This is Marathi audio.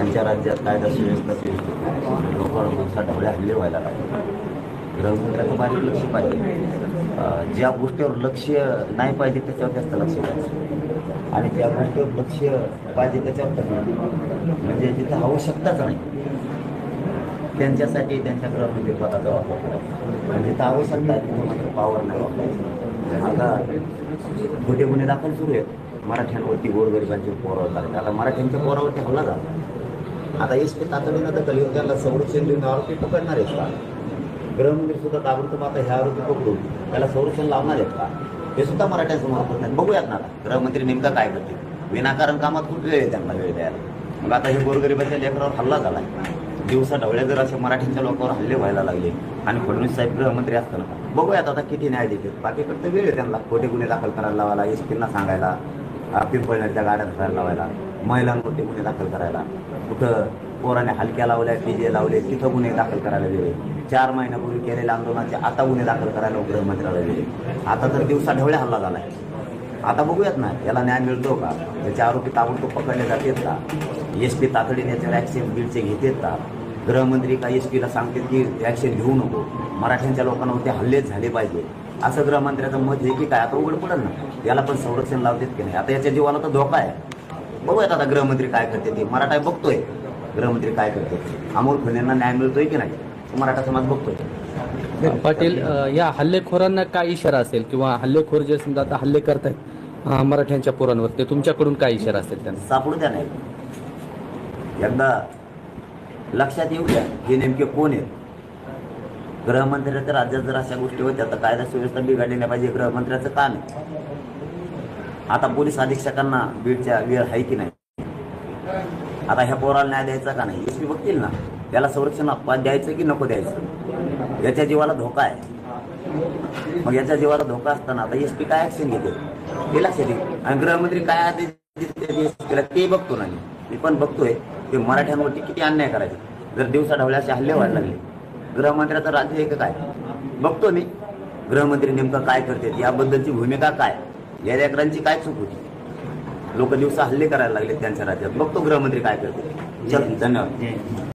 त्यांच्या राज्यात कायदा सुव्यवस्था लोकांवर दिवसा ढवळे हल्ले व्हायला लागले. गृहमंत्र्याचं बारीक लक्ष पाहिजे. ज्या गोष्टीवर लक्ष नाही पाहिजे त्याच्यावर जास्त लक्ष द्यायचं आणि ज्या गोष्टीवर लक्ष पाहिजे त्याच्यावर कमी, म्हणजे जिथं आवश्यकताच नाही त्यांच्यासाठी त्यांच्या गृहमंत्री पदाचा वापर करायचा. म्हणजे जिथं आवश्यकता आहे तिथं मात्र पावर नाही वापरायचं. आता खोटे गुन्हे दाखल सुरू आहेत मराठ्यांवरती, गोरगरिबांचे पोरावर लागले. आता मराठ्यांच्या पोरावरती हल्ला झाला. आता SP तातडीनं दखल घेऊन त्याला संरक्षण देऊन आरोपी पकडणार आहेत का? गृहमंत्री सुद्धा ताबडतोब आता ह्या आरोपी पकडून त्याला संरक्षण लावणार आहेत का? हे सुद्धा मराठ्यांसमोर होत नाही. बघूयात ना गृहमंत्री नेमका काय करते. विनाकारण कामात खूप वेळ आहे त्यांना वेळ द्यायला. मग आता हे गोरगरिबाच्या लेकरावर हल्ला झाला, दिवसा ढवळे जर असे मराठ्यांच्या लोकांवर हल्ले व्हायला लागले आणि फडणवीस साहेब गृहमंत्री असताना बघूयात आता किती न्याय देते. बाकीकडे वेळ आहे त्यांना खोटे गुन्हे दाखल करायला लावायला, SP ना सांगायला, पिंपळनेरच्या गाड्या धरायला लावायला, महिलांवरती गुन्हे दाखल करायला, कुठं पोराने हलक्या लावल्या, PJ लावले तिथं गुन्हे दाखल करायला वेळ. 4 महिन्यापूर्वी केलेल्या आंदोलनाचे आता गुन्हे दाखल करायला गृहमंत्र्याला वेळ. आता तर दिवसा ढवळे हल्ला झालाय. आता बघूयात ना याला न्याय मिळतो का? त्याचे आरोपी ताबडतोब पकडले जातात का? SP तातडीने याच्यावर ॲक्शन बिलचे घेतात का? गृहमंत्री का SP ला सांगतात की ॲक्शन घेऊ नको, मराठ्यांच्या लोकांवरती हल्लेच झाले पाहिजे, असं गृहमंत्र्याचं मत आहे की काय? आता उघड पडेल ना. याला पण संरक्षण लावतात की नाही? आता याच्या जीवाला तर धोका आहे. बघूयात आता गृहमंत्री काय करते. ते मराठा बघतोय गृहमंत्री काय करते. अमोल खुनेंना न्याय मिळतोय की नाही मराठा समाज बघतोय. पाटील, या हल्लेखोरांना काय इशारा असेल किंवा हल्लेखोर जे समजा आता हल्ले करतायत मराठ्यांच्या पोरांवर, ते तुमच्याकडून काय इशारा असेल त्यांना? सापडू द्या नाही, एकदा लक्षात येऊ द्या हे नेमके कोण आहेत. गृहमंत्र्याच्या राज्यात जर अशा गोष्टी होत्या तर कायदा सुव्यवस्था बिघडली नाही पाहिजे, गृहमंत्र्याचं काम आहे. आता पोलीस अधीक्षकांना बीडच्या वेळ आहे की नाही? आता ह्या पोराला न्याय द्यायचा का नाही? SP बघतील ना त्याला संरक्षण द्यायचं की नको द्यायचं. याच्या जीवाला धोका आहे. मग याच्या जीवाला धोका असताना आता SP काय ॲक्शन घेते हे लक्षात येईल. आणि गृहमंत्री काय आदेश देते ते बघतो ना मी पण बघतोय की मराठ्यांवरती किती अन्याय करायचे. जर दिवसा ढवळे असे हल्ले व्हायला लागले, गृहमंत्र्याचं राज्य आहे का काय? बघतो मी गृहमंत्री नेमकं काय करते, याबद्दलची भूमिका काय, या लेकरांची काय चूक होती. लोक दिवसा हल्ले करायला लागले त्यांच्या राज्यात, बघतो गृहमंत्री काय करते. चल, धन्यवाद.